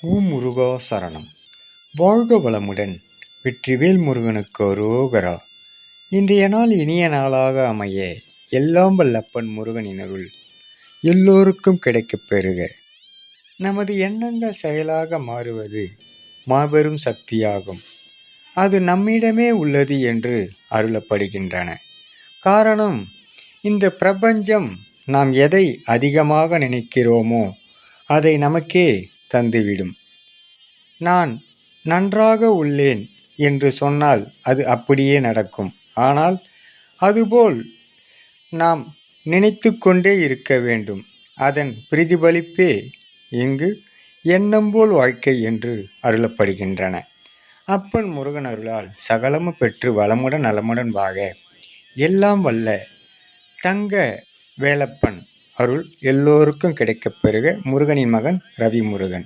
ஓம் முருகா சரணம். வாழ்க வளமுடன். வெற்றிவேல் முருகனுக்கு அரோகரா. இன்றைய நாள் இனிய நாளாக அமைய எல்லாம் வல்லப்பன் முருகனின் அருள் எல்லோருக்கும் கிடைக்கப் பெறுக. நமது எண்ணங்கள் செயலாக மாறுவது மாபெரும் சக்தியாகும். அது நம்மிடமே உள்ளது என்று அருளப்படுகின்றன. காரணம், இந்த பிரபஞ்சம் நாம் எதை அதிகமாக நினைக்கிறோமோ அதை நமக்கே தந்துவிடும். நான் நன்றாக உள்ளேன் என்று சொன்னால் அது அப்படியே நடக்கும். ஆனால் அதுபோல் நாம் நினைத்து கொண்டே இருக்க வேண்டும். அதன் பிரதிபலிப்பே இங்கு எண்ணம் போல் வாழ்க்கை என்று அருளப்படுகின்றன. அப்பன் முருகன் அருளால் சகலமும் பெற்று வளமுடன் நலமுடன் வாழ எல்லாம் வல்ல தங்க வேலப்பன் அருள் எல்லோருக்கும் கிடைக்கப் பெறுக. முருகனின் மகன் ரவி முருகன்.